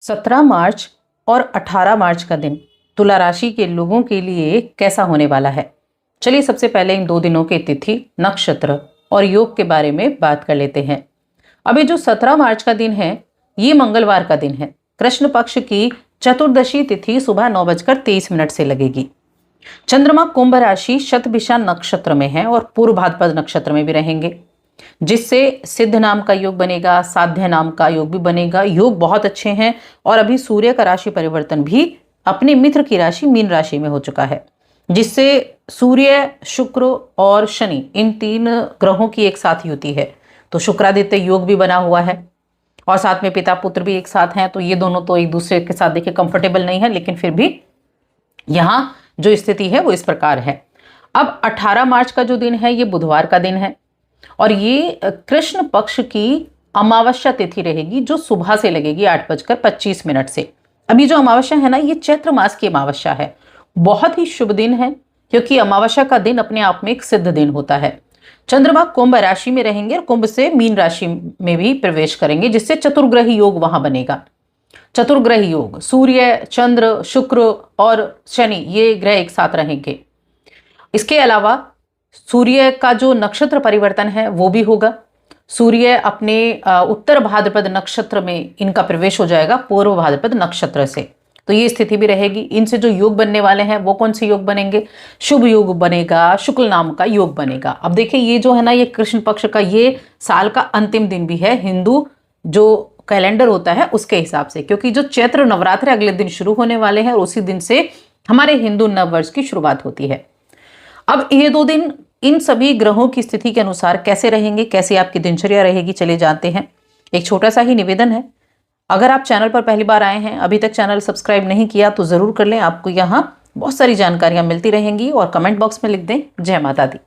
17 मार्च और 18 मार्च का दिन तुला राशि के लोगों के लिए कैसा होने वाला है। चलिए सबसे पहले इन 2 दिनों के तिथि, नक्षत्र और योग के बारे में बात कर लेते हैं। अभी जो 17 मार्च का दिन है, ये मंगलवार का दिन है। कृष्ण पक्ष की चतुर्दशी तिथि सुबह 9:23 से लगेगी। चंद्रमा कुंभ राशि शतभिषा नक्षत्र में है और पूर्व भाद्रपद नक्षत्र में भी रहेंगे, जिससे सिद्ध नाम का योग बनेगा, साध्य नाम का योग भी बनेगा। योग बहुत अच्छे हैं और अभी सूर्य का राशि परिवर्तन भी अपने मित्र की राशि मीन राशि में हो चुका है, जिससे सूर्य, शुक्र और शनि इन 3 ग्रहों की एक साथ युति है। तो शुक्रादित्य योग भी बना हुआ है और साथ में पिता पुत्र भी एक साथ हैं। तो ये दोनों तो एक दूसरे के साथ देखिए कंफर्टेबल नहीं है, लेकिन फिर भी यहाँ जो स्थिति है वो इस प्रकार है। अब 18 मार्च का जो दिन है ये बुधवार का दिन है और ये कृष्ण पक्ष की अमावस्या तिथि रहेगी, जो सुबह से लगेगी 8:25 से। अभी जो अमावस्या है ना, ये चैत्र मास की अमावस्या है। बहुत ही शुभ दिन है, क्योंकि अमावस्या का दिन अपने आप में एक सिद्ध दिन होता है। चंद्रमा कुंभ राशि में रहेंगे और कुंभ से मीन राशि में भी प्रवेश करेंगे, जिससे चतुर्ग्रही योग वहां बनेगा। चतुर्ग्रही योग, सूर्य, चंद्र, शुक्र और शनि, ये ग्रह एक साथ रहेंगे। इसके अलावा सूर्य का जो नक्षत्र परिवर्तन है वो भी होगा। सूर्य अपने उत्तर भाद्रपद नक्षत्र में इनका प्रवेश हो जाएगा पूर्व भाद्रपद नक्षत्र से। तो ये स्थिति भी रहेगी। इनसे जो योग बनने वाले हैं वो कौन से योग बनेंगे? शुभ योग बनेगा, शुक्ल नाम का योग बनेगा। अब देखिए, ये जो है ना, ये कृष्ण पक्ष का ये साल का अंतिम दिन भी है हिंदू जो कैलेंडर होता है उसके हिसाब से, क्योंकि जो चैत्र नवरात्र अगले दिन शुरू होने वाले हैं और उसी दिन से हमारे हिंदू नववर्ष की शुरुआत होती है। अब ये 2 दिन इन सभी ग्रहों की स्थिति के अनुसार कैसे रहेंगे, कैसे आपकी दिनचर्या रहेगी, चले जानते हैं। एक छोटा सा ही निवेदन है, अगर आप चैनल पर पहली बार आए हैं, अभी तक चैनल सब्सक्राइब नहीं किया तो जरूर कर लें। आपको यहाँ बहुत सारी जानकारियां मिलती रहेंगी और कमेंट बॉक्स में लिख दें जय माता दी।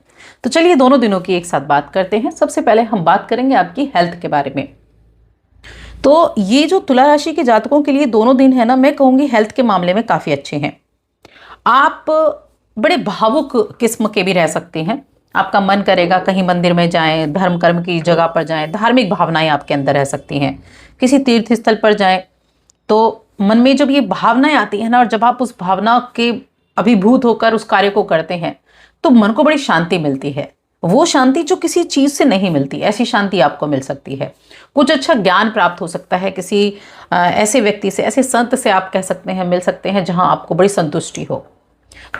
तो चलिए दोनों दिनों की एक साथ बात करते हैं। सबसे पहले हम बात करेंगे आपकी हेल्थ के बारे में। तो ये जो तुला राशि के जातकों के लिए दोनों दिन है ना, मैं कहूंगी हेल्थ के मामले में काफी अच्छे हैं। आप बड़े भावुक किस्म के भी रह सकते हैं। आपका मन करेगा कहीं मंदिर में जाएं, धर्म कर्म की जगह पर जाएं, धार्मिक भावनाएं आपके अंदर रह सकती हैं। किसी तीर्थ स्थल पर जाएं तो मन में जब ये भावनाएं आती हैं ना, और जब आप उस भावना के अभिभूत होकर उस कार्य को करते हैं तो मन को बड़ी शांति मिलती है। वो शांति जो किसी चीज से नहीं मिलती, ऐसी शांति आपको मिल सकती है। कुछ अच्छा ज्ञान प्राप्त हो सकता है किसी ऐसे व्यक्ति से, ऐसे संत से आप कह सकते हैं, मिल सकते हैं जहां आपको बड़ी संतुष्टि हो।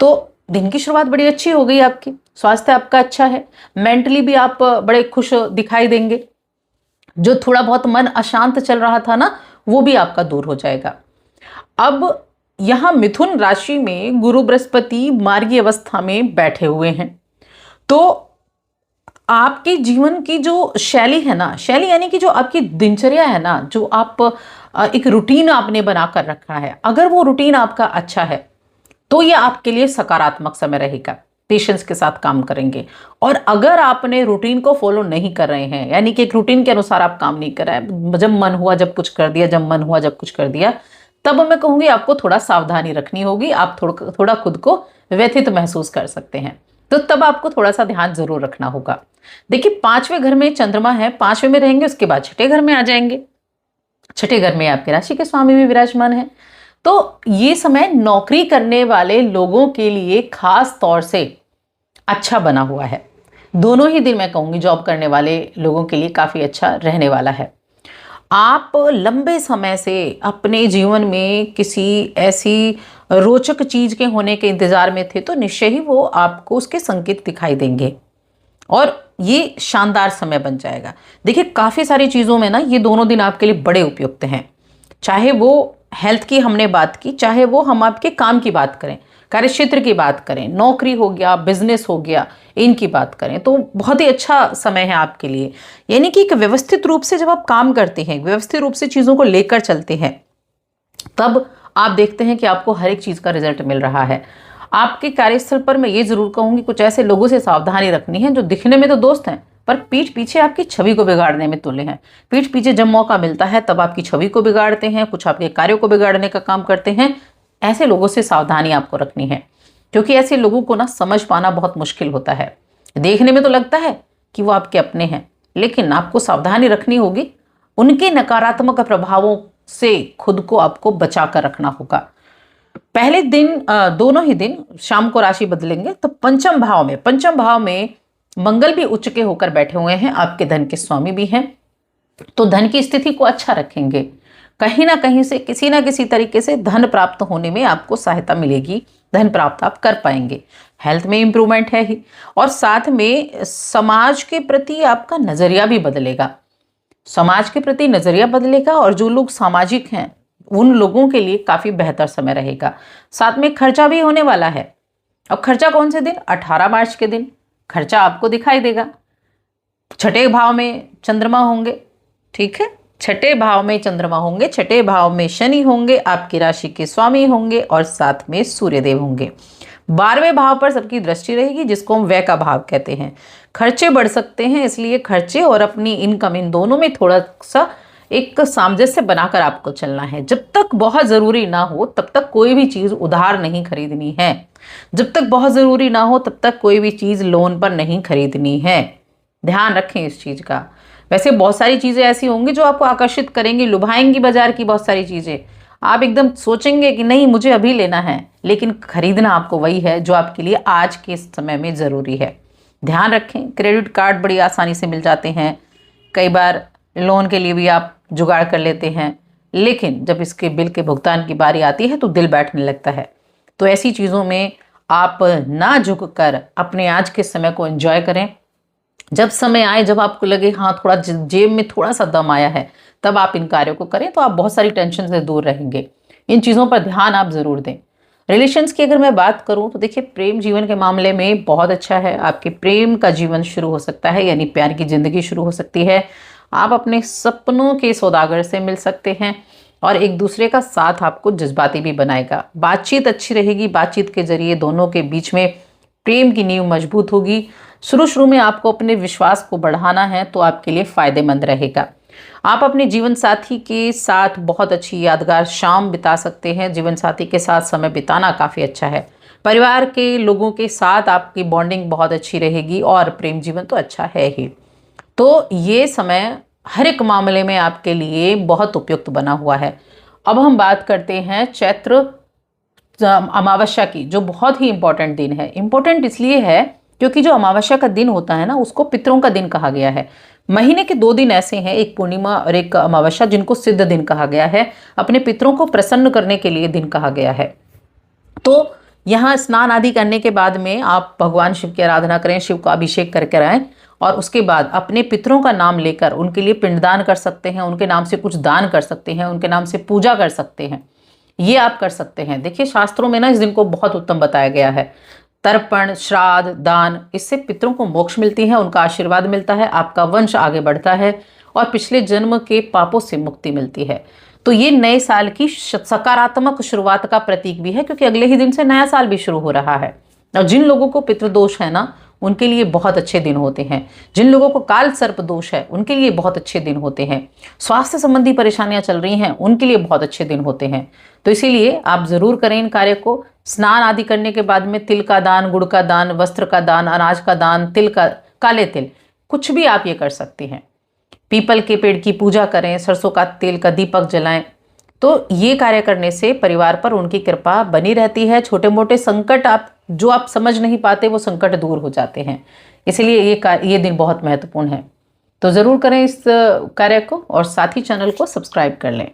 तो दिन की शुरुआत बड़ी अच्छी हो गई आपकी। स्वास्थ्य आपका अच्छा है, मेंटली भी आप बड़े खुश दिखाई देंगे। जो थोड़ा बहुत मन अशांत चल रहा था ना, वो भी आपका दूर हो जाएगा। अब यहां मिथुन राशि में गुरु बृहस्पति मार्गी अवस्था में बैठे हुए हैं, तो आपके जीवन की जो शैली है ना, शैली यानी कि जो आपकी दिनचर्या है ना, जो आप एक रूटीन आपने बनाकर रखा है, अगर वो रूटीन आपका अच्छा है तो ये आपके लिए सकारात्मक समय रहेगा। पेशेंस के साथ काम करेंगे। और अगर आपने रूटीन को फॉलो नहीं कर रहे हैं, यानी कि एक रूटीन के अनुसार आप काम नहीं कर रहे हैं, जब मन हुआ जब कुछ कर दिया, जब मन हुआ जब कुछ कर दिया, तब मैं कहूंगी आपको थोड़ा सावधानी रखनी होगी। आप थोड़ा खुद को व्यथित महसूस कर सकते हैं, तो तब आपको थोड़ा सा ध्यान जरूर रखना होगा। देखिए, 5वें घर में चंद्रमा है, 5वें में रहेंगे, उसके बाद 6ठे घर में आ जाएंगे। 6ठे घर में आपके राशि के स्वामी भी विराजमान है। तो ये समय नौकरी करने वाले लोगों के लिए खास तौर से अच्छा बना हुआ है। दोनों ही दिन मैं कहूंगी जॉब करने वाले लोगों के लिए काफी अच्छा रहने वाला है। आप लंबे समय से अपने जीवन में किसी ऐसी रोचक चीज के होने के इंतजार में थे, तो निश्चय ही वो आपको उसके संकेत दिखाई देंगे और ये शानदार समय बन जाएगा। देखिए, काफी सारी चीजों में ना ये दोनों दिन आपके लिए बड़े उपयुक्त हैं। चाहे वो हेल्थ की हमने बात की, चाहे वो हम आपके काम की बात करें, कार्य क्षेत्र की बात करें, नौकरी हो गया, बिजनेस हो गया, इनकी बात करें, तो बहुत ही अच्छा समय है आपके लिए। यानी कि एक व्यवस्थित रूप से जब आप काम करते हैं, व्यवस्थित रूप से चीजों को लेकर चलते हैं, तब आप देखते हैं कि आपको हर एक चीज का रिजल्ट मिल रहा है। आपके कार्यस्थल पर मैं ये जरूर कहूंगी, कुछ ऐसे लोगों से सावधानी रखनी है जो दिखने में तो दोस्त हैं पर पीठ पीछे आपकी छवि को बिगाड़ने में तुले हैं। पीठ पीछे जब मौका मिलता है तब आपकी छवि को बिगाड़ते हैं, कुछ आपके कार्यों को बिगाड़ने का काम करते हैं। ऐसे लोगों से सावधानी आपको रखनी है, क्योंकि ऐसे लोगों को ना समझ पाना बहुत मुश्किल होता है। देखने में तो लगता है कि वो आपके अपने हैं, लेकिन आपको सावधानी रखनी होगी। उनके नकारात्मक प्रभावों से खुद को आपको बचा कर रखना होगा। पहले दिन दोनों ही दिन शाम को राशि बदलेंगे तो पंचम भाव में मंगल भी उच्च के होकर बैठे हुए हैं, आपके धन के स्वामी भी हैं, तो धन की स्थिति को अच्छा रखेंगे। कहीं ना कहीं से किसी ना किसी तरीके से धन प्राप्त होने में आपको सहायता मिलेगी, धन प्राप्त आप कर पाएंगे। हेल्थ में इंप्रूवमेंट है ही, और साथ में समाज के प्रति आपका नजरिया भी बदलेगा। समाज के प्रति नजरिया बदलेगा और जो लोग सामाजिक हैं उन लोगों के लिए काफी बेहतर समय रहेगा। साथ में खर्चा भी होने वाला है। अब खर्चा कौन से दिन? 18 मार्च के दिन खर्चा आपको दिखाई देगा। छठे भाव में चंद्रमा होंगे, ठीक है, छठे भाव में चंद्रमा होंगे, छठे भाव में शनि होंगे, आपकी राशि के स्वामी होंगे और साथ में सूर्यदेव होंगे। 12वें भाव पर सबकी दृष्टि रहेगी, जिसको हम व्यय का भाव कहते हैं। खर्चे बढ़ सकते हैं, इसलिए खर्चे और अपनी इनकम इन दोनों में थोड़ा सा एक सामंजस्य बनाकर आपको चलना है। जब तक बहुत जरूरी ना हो तब तक कोई भी चीज उधार नहीं खरीदनी है। जब तक बहुत जरूरी ना हो तब तक कोई भी चीज लोन पर नहीं खरीदनी है। ध्यान रखें इस चीज का। वैसे बहुत सारी चीजें ऐसी होंगी जो आपको आकर्षित करेंगी, लुभाएंगी बाजार की बहुत सारी चीजें। आप एकदम सोचेंगे कि नहीं मुझे अभी लेना है, लेकिन खरीदना आपको वही है जो आपके लिए आज के समय में जरूरी है। ध्यान रखें, क्रेडिट कार्ड बड़ी आसानी से मिल जाते हैं, कई बार लोन के लिए भी आप जुगाड़ कर लेते हैं, लेकिन जब इसके बिल के भुगतान की बारी आती है तो दिल बैठने लगता है। तो ऐसी चीज़ों में आप ना झुक कर अपने आज के समय को एंजॉय करें। जब समय आए, जब आपको लगे हाँ थोड़ा जेब में थोड़ा सा दम आया है, तब आप इन कार्यों को करें, तो आप बहुत सारी टेंशन से दूर रहेंगे। इन चीज़ों पर ध्यान आप ज़रूर दें। रिलेशंस की अगर मैं बात करूं तो देखिए, प्रेम जीवन के मामले में बहुत अच्छा है। आपके प्रेम का जीवन शुरू हो सकता है, यानी प्यार की जिंदगी शुरू हो सकती है। आप अपने सपनों के सौदागर से मिल सकते हैं और एक दूसरे का साथ आपको जज्बाती भी बनाएगा। बातचीत अच्छी रहेगी, बातचीत के जरिए दोनों के बीच में प्रेम की नींव मजबूत होगी। शुरू में आपको अपने विश्वास को बढ़ाना है तो आपके लिए फायदेमंद रहेगा। आप अपने जीवन साथी के साथ बहुत अच्छी यादगार शाम बिता सकते हैं। जीवन साथी के साथ समय बिताना काफ़ी अच्छा है। परिवार के लोगों के साथ आपकी बॉन्डिंग बहुत अच्छी रहेगी और प्रेम जीवन तो अच्छा है ही। तो ये समय हर एक मामले में आपके लिए बहुत उपयुक्त बना हुआ है। अब हम बात करते हैं चैत्र अमावस्या की, जो बहुत ही इंपॉर्टेंट दिन है। इंपॉर्टेंट इसलिए है क्योंकि जो अमावस्या का दिन होता है ना, उसको पितरों का दिन कहा गया है। महीने के 2 दिन ऐसे हैं, एक पूर्णिमा और एक अमावस्या, जिनको सिद्ध दिन कहा गया है। अपने पितरों को प्रसन्न करने के लिए दिन कहा गया है। तो यहाँ स्नान आदि करने के बाद में आप भगवान शिव की आराधना करें, शिव का अभिषेक करके आएं और उसके बाद अपने पितरों का नाम लेकर उनके लिए पिंडदान कर सकते हैं, उनके नाम से कुछ दान कर सकते हैं, उनके नाम से पूजा कर सकते हैं। ये आप कर सकते हैं। देखिए, शास्त्रों में ना इस दिन को बहुत उत्तम बताया गया है। तर्पण, श्राद्ध, दान, इससे पितरों को मोक्ष मिलती है, उनका आशीर्वाद मिलता है, आपका वंश आगे बढ़ता है और पिछले जन्म के पापों से मुक्ति मिलती है। तो ये नए साल की सकारात्मक शुरुआत का प्रतीक भी है, क्योंकि अगले ही दिन से नया साल भी शुरू हो रहा है। और जिन लोगों को पितृदोष है ना, उनके लिए बहुत अच्छे दिन होते हैं। जिन लोगों को काल सर्प दोष है, उनके लिए बहुत अच्छे दिन होते हैं। स्वास्थ्य संबंधी परेशानियां चल रही हैं, उनके लिए बहुत अच्छे दिन होते हैं। तो इसीलिए आप जरूर करें इन कार्य को। स्नान आदि करने के बाद में तिल का दान, गुड़ का दान, वस्त्र का दान, अनाज का दान, तिल का, काले तिल, कुछ भी आप ये कर सकते हैं। पीपल के पेड़ की पूजा करें, सरसों का तेल का दीपक जलाएं। तो ये कार्य करने से परिवार पर उनकी कृपा बनी रहती है। छोटे मोटे संकट जो आप समझ नहीं पाते, वो संकट दूर हो जाते हैं। इसलिए ये दिन बहुत महत्वपूर्ण है। तो ज़रूर करें इस कार्य को और साथ ही चैनल को सब्सक्राइब कर लें।